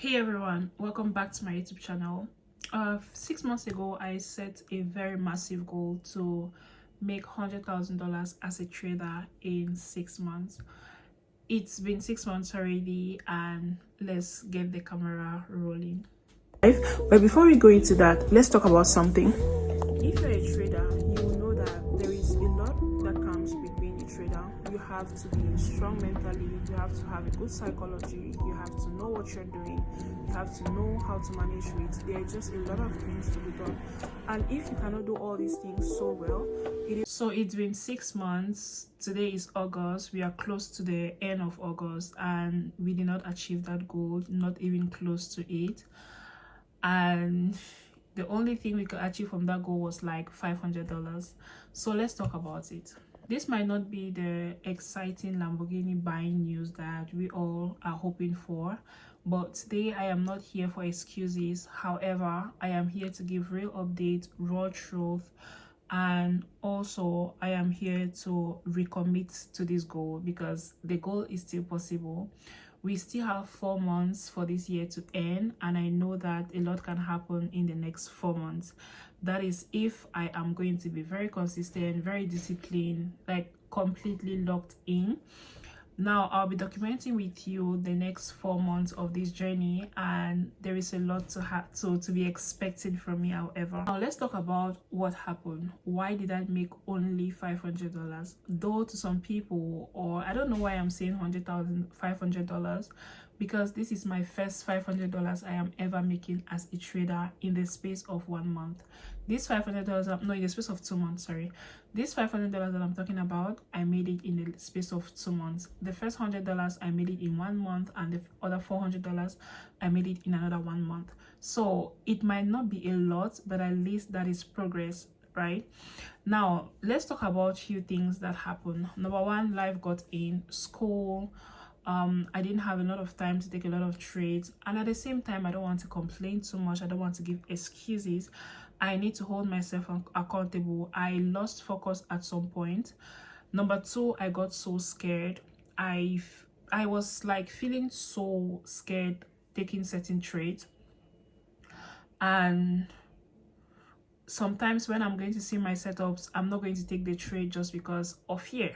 Hey everyone, welcome back to my YouTube channel. 6 months ago I set a very massive goal to make $100,000 as a trader in 6 months. It's been 6 months already, and let's get the camera rolling. But before we go into that, let's talk about something. If you're a trader, you will know that there is a lot that comes with being a trader. You have to be strong mentally, you have to have a good psychology, you have to know what you're doing, you have to know how to manage risks. There are just a lot of things to be done, and if you cannot do all these things so well, it's been 6 months. Today is August. We are close to the end of August, and we did not achieve that goal, not even close to it. And the only thing we could achieve from that goal was like $500. So let's talk about it. This might not be the exciting Lamborghini buying news that we all are hoping for, but today I am not here for excuses. However, I am here to give real updates, raw truth, and also I am here to recommit to this goal because the goal is still possible. We still have 4 months for this year to end, and I know that a lot can happen in the next 4 months. That is if I am going to be very consistent, very disciplined, like completely locked in. Now I'll be documenting with you the next 4 months of this journey, and there is a lot to be expected from me. However, now let's talk about what happened. Why did I make only $500? Though to some people, or I don't know why I'm saying $500, because this is my first $500 I am ever making as a trader in the space of 1 month. This $500, no, in the space of 2 months, sorry. This $500 that I'm talking about, I made it in the space of 2 months. The first $100 I made it in 1 month, and the other $400 I made it in another 1 month. So it might not be a lot, but at least that is progress, right? Now let's talk about a few things that happened. Number one, life got in, school. I didn't have a lot of time to take a lot of trades, and at the same time I don't want to complain too much. I don't want to give excuses. I need to hold myself accountable. I lost focus at some point. Number two, I got so scared. I was like feeling so scared taking certain trades, and sometimes when I'm going to see my setups, I'm not going to take the trade just because of fear.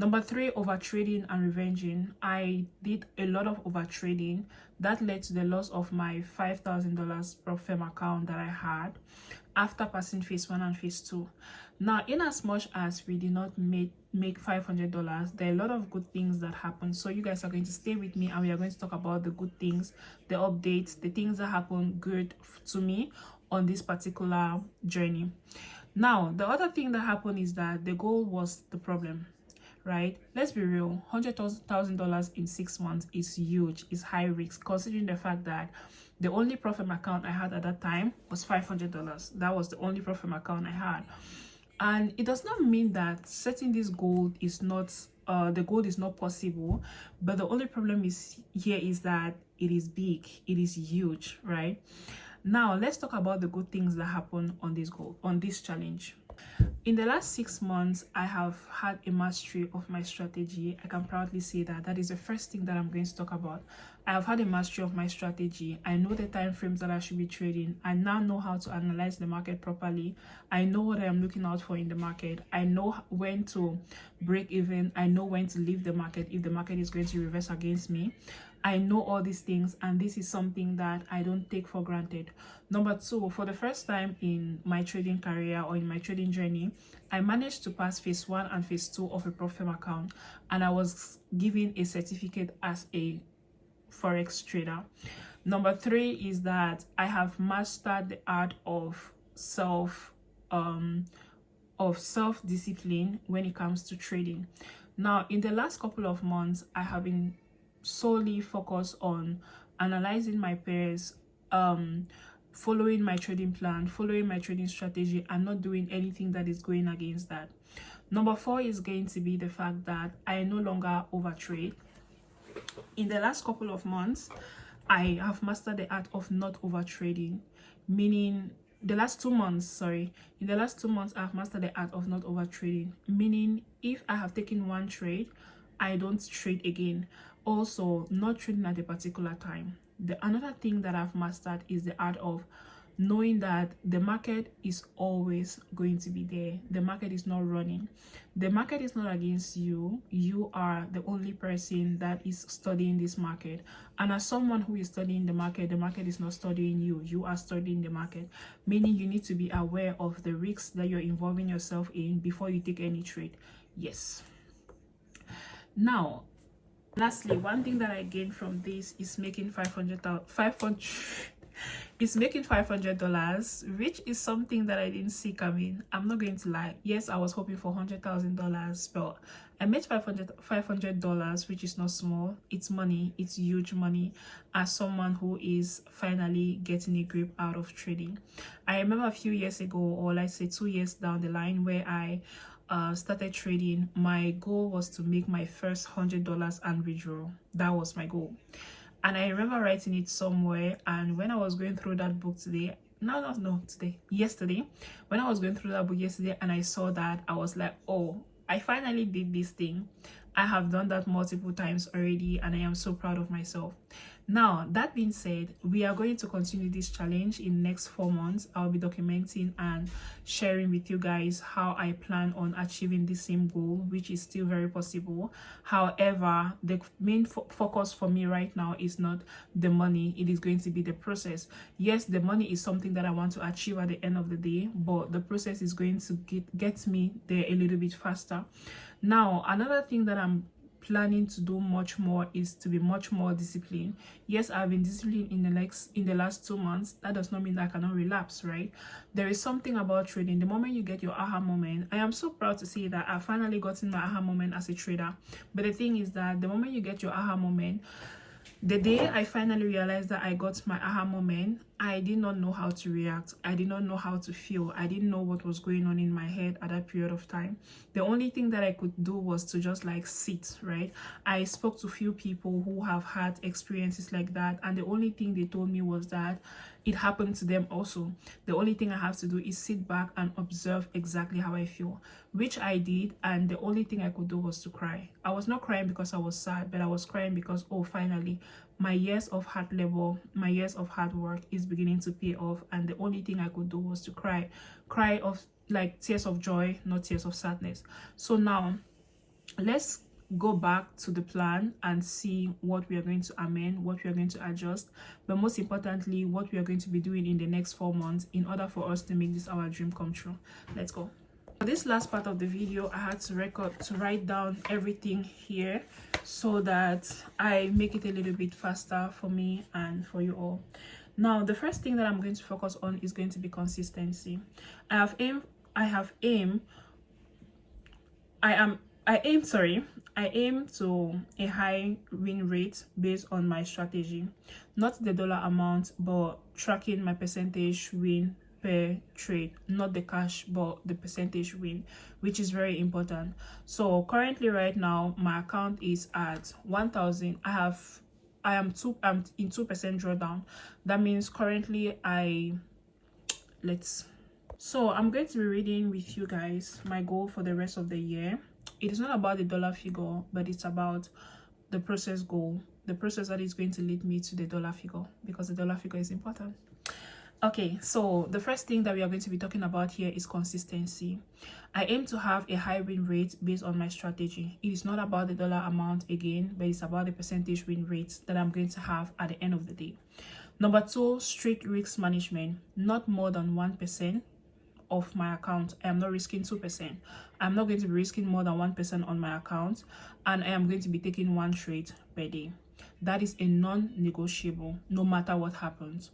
Number three, over trading and revenging. I did a lot of over trading that led to the loss of my $5,000 prop firm account that I had after passing phase 1 and phase 2. Now, in as much as we did not make $500, there are a lot of good things that happened. So you guys are going to stay with me, and we are going to talk about the good things, the updates, the things that happened good to me on this particular journey. Now, the other thing that happened is that the goal was the problem. Right, let's be real, $100,000 in 6 months is huge, is high risk, considering the fact that the only profit account I had at that time was $500. That was the only profit account I had. And it does not mean that setting this goal is not the goal is not possible, but the only problem is that it is big, it is huge. Right, now let's talk about the good things that happen on this goal, on this challenge. In the last 6 months, I have had a mastery of my strategy. I can proudly say that. That is the first thing that I'm going to talk about. I have had a mastery of my strategy. I know the time frames that I should be trading. I now know how to analyze the market properly. I know what I am looking out for in the market. I know when to break even. I know when to leave the market if the market is going to reverse against me. I know all these things, and this is something that I don't take for granted. Number two, for the first time in my trading career or in my trading journey, I managed to pass phase 1 and phase 2 of a prop firm account, and I was given a certificate as a Forex trader. Number three is that I have mastered the art of self-discipline when it comes to trading. Now, in the last couple of months, I have been solely focused on analyzing my pairs, following my trading plan, following my trading strategy, and not doing anything that is going against that. Number four is going to be the fact that I no longer overtrade. In the last couple of months, I have mastered the art of not overtrading, meaning in the last 2 months, I have mastered the art of not overtrading, meaning if I have taken one trade, I don't trade again. Also, not trading at a particular time. Another thing that I've mastered is the art of knowing that the market is always going to be there. The market is not running. The market is not against you. You are the only person that is studying this market. And as someone who is studying the market is not studying you. You are studying the market, meaning you need to be aware of the risks that you're involving yourself in before you take any trade. Yes. Now, lastly, one thing that I gained from this is making $500, which is something that I didn't see coming. I'm not going to lie. Yes, I was hoping for $100,000, but I made $500, which is not small. It's money. It's huge money. As someone who is finally getting a grip out of trading, I remember a few years ago, or let's say 2 years down the line, where I started trading. My goal was to make my first $100 and withdraw. That was my goal. And I remember writing it somewhere, and when I was going through that book yesterday, when I was going through that book yesterday and I saw that, I was like, oh, I finally did this thing. I have done that multiple times already, and I am so proud of myself. Now, that being said, we are going to continue this challenge in the next 4 months. I'll be documenting and sharing with you guys how I plan on achieving the same goal, which is still very possible. However, the main focus for me right now is not the money. It is going to be the process. Yes, the money is something that I want to achieve at the end of the day, but the process is going to get me there a little bit faster. Now, another thing that I'm planning to do much more is to be much more disciplined. Yes, I've been disciplined in the last 2 months. That does not mean that I cannot relapse, right? There is something about trading. The moment you get your aha moment, I am so proud to say that I finally gotten my aha moment as a trader. But the thing is that the moment you get your aha moment, the day I finally realized that I got my aha moment, I did not know how to react. I did not know how to feel. I didn't know what was going on in my head at that period of time. The only thing that I could do was to just like sit, right? I spoke to few people who have had experiences like that, and the only thing they told me was that it happened to them also. The only thing I have to do is sit back and observe exactly how I feel, which I did, and the only thing I could do was to cry. I was not crying because I was sad, but I was crying because, oh, finally, my years of hard labor, my years of hard work is beginning to pay off, and the only thing I could do was to cry of like tears of joy, not tears of sadness. So now let's go back to the plan and see what we are going to amend, what we are going to adjust, but most importantly, what we are going to be doing in the next 4 months in order for us to make this our dream come true. Let's go. For this last part of the video, I had to write down everything here so that I make it a little bit faster for me and for you all. Now, the first thing that I'm going to focus on is going to be consistency. I aim to a high win rate based on my strategy, not the dollar amount, but tracking my percentage win per trade, not the cash but the percentage win, which is very important. So currently right now my account is at 1,000. I'm in 2% drawdown. That means currently so I'm going to be reading with you guys my goal for the rest of the year. It is not about the dollar figure, but it's about the process goal, the process that is going to lead me to the dollar figure, because the dollar figure is important. Okay, so the first thing that we are going to be talking about here is consistency. I aim to have a high win rate based on my strategy. It is not about the dollar amount again, but it's about the percentage win rates that I'm going to have at the end of the day. Number 2, strict risk management. Not more than 1% of my account. I am not risking 2%. I'm not going to be risking more than 1% on my account, and I am going to be taking 1 trade per day. That is a non-negotiable, no matter what happens.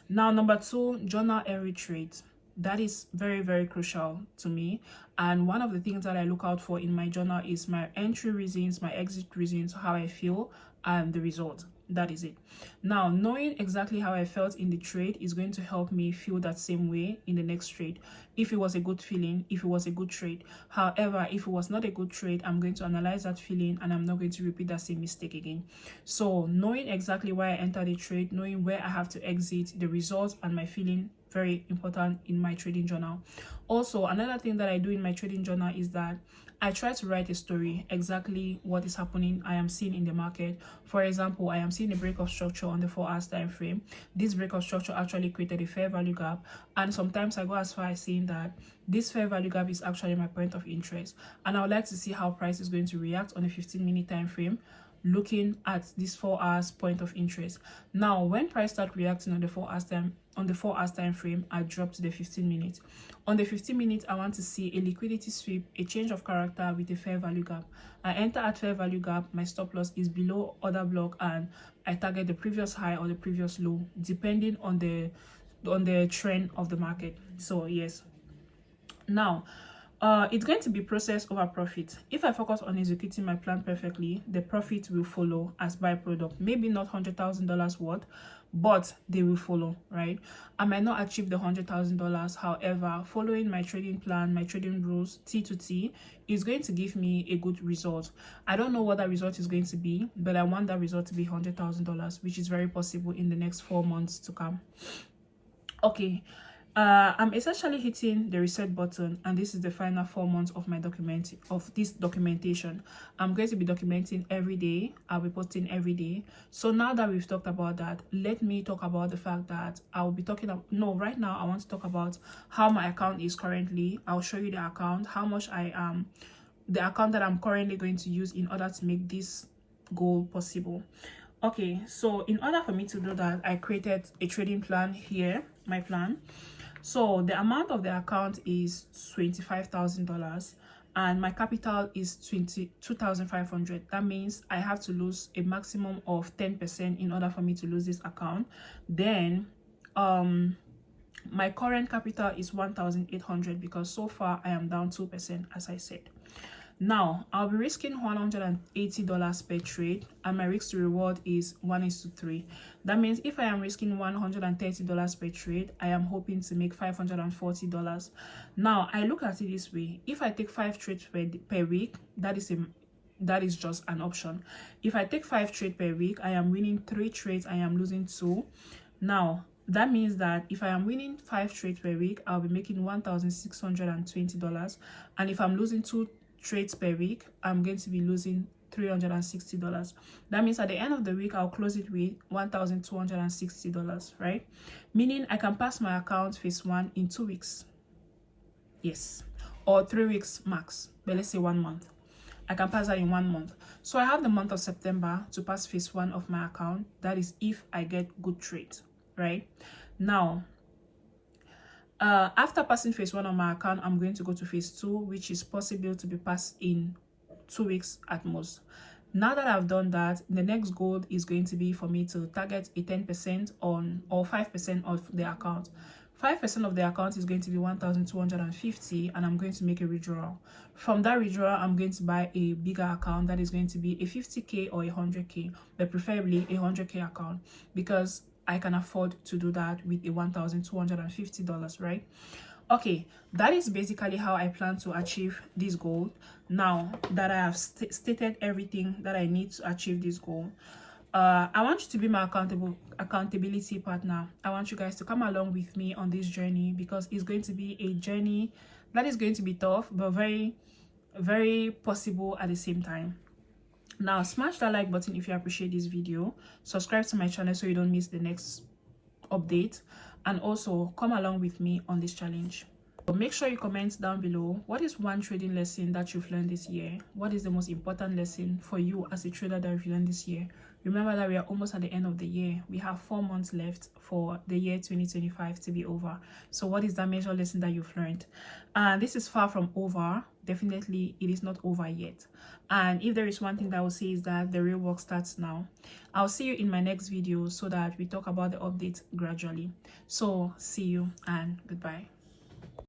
Now, number 2, journal every trade. That is very, very crucial to me. And one of the things that I look out for in my journal is my entry reasons, my exit reasons, how I feel, and the result. That is it. Now, knowing exactly how I felt in the trade is going to help me feel that same way in the next trade. If it was a good feeling, if it was a good trade. However, if it was not a good trade, I'm going to analyze that feeling and I'm not going to repeat that same mistake again. So knowing exactly why I entered the trade, knowing where I have to exit, the results and my feeling very important in my trading journal. Also, another thing that I do in my trading journal is that I try to write a story, exactly what is happening I am seeing in the market. For example, I am seeing a break of structure on the 4 hours time frame. This break of structure actually created a fair value gap, and sometimes I go as far as saying that this fair value gap is actually my point of interest, and I would like to see how price is going to react on a 15-minute time frame, looking at this 4 hours point of interest. Now, when price start reacting on the 4 hours time frame, I drop to the 15 minutes. On the 15 minutes, I want to see a liquidity sweep, a change of character with a fair value gap. I enter at fair value gap, my stop loss is below order block, and I target the previous high or the previous low, depending on the trend of the market. So yes, now it's going to be process over profit. If I focus on executing my plan perfectly, the profit will follow as byproduct. Maybe not $100,000 worth, but they will follow, right? I might not achieve the $100,000. However, following my trading plan, my trading rules, T to T, is going to give me a good result. I don't know what that result is going to be, but I want that result to be $100,000, which is very possible in the next 4 months to come. Okay. I'm essentially hitting the reset button, and this is the final 4 months of my documentation. I'm going to be documenting every day. I'll be posting every day. So now that we've talked about that, let me talk about the fact that I'll be talking about, no, right now I want to talk about how my account is currently. I'll show you the account, how much the account that I'm currently going to use in order to make this goal possible. Okay, so in order for me to do that, I created a trading plan here, my plan. So the amount of the account is $25,000 and my capital is $22,500. That means I have to lose a maximum of 10% in order for me to lose this account. Then my current capital is $1,800 because so far I am down 2%, as I said. Now, I'll be risking $180 per trade, and my risk to reward is 1:3. That means if I am risking $130 per trade, I am hoping to make $540. Now, I look at it this way. If I take 5 trades per week, that is just an option. If I take 5 trades per week, I am winning 3 trades, I am losing 2. Now, that means that if I am winning 5 trades per week, I'll be making $1,620. And if I'm losing 2 trades per week, I'm going to be losing $360. That means at the end of the week, I'll close it with $1,260, right? Meaning I can pass my account phase 1 in 2 weeks. Yes, or 3 weeks max, but let's say 1 month. I can pass that in 1 month. So I have the month of September to pass phase 1 of my account. That is if I get good trades, right? Now, after passing phase 1 on my account, I'm going to go to phase 2, which is possible to be passed in 2 weeks at most. Now that I've done that, the next goal is going to be for me to target a 10% on or 5% of the account. 5% of the account is going to be $1,250, and I'm going to make a withdrawal. From that withdrawal, I'm going to buy a bigger account that is going to be a 50K or a 100K, but preferably a 100K account, because I can afford to do that with a $1,250, right? Okay, that is basically how I plan to achieve this goal. Now that I have stated everything that I need to achieve this goal, I want you to be my accountability partner. I want you guys to come along with me on this journey, because it's going to be a journey that is going to be tough, but very, very possible at the same time. Now, smash that like button if you appreciate this video. Subscribe to my channel so you don't miss the next update, and also come along with me on this challenge. So make sure you comment down below, what is one trading lesson that you've learned this year? What is the most important lesson for you as a trader that you've learned this year? Remember that we are almost at the end of the year. We have 4 months left for the year 2025 to be over. So what is that major lesson that you've learned? This is far from over. Definitely it is not over yet. And if there is one thing that I will say, is that the real work starts now. I'll see you in my next video so that we talk about the update gradually. So see you and goodbye.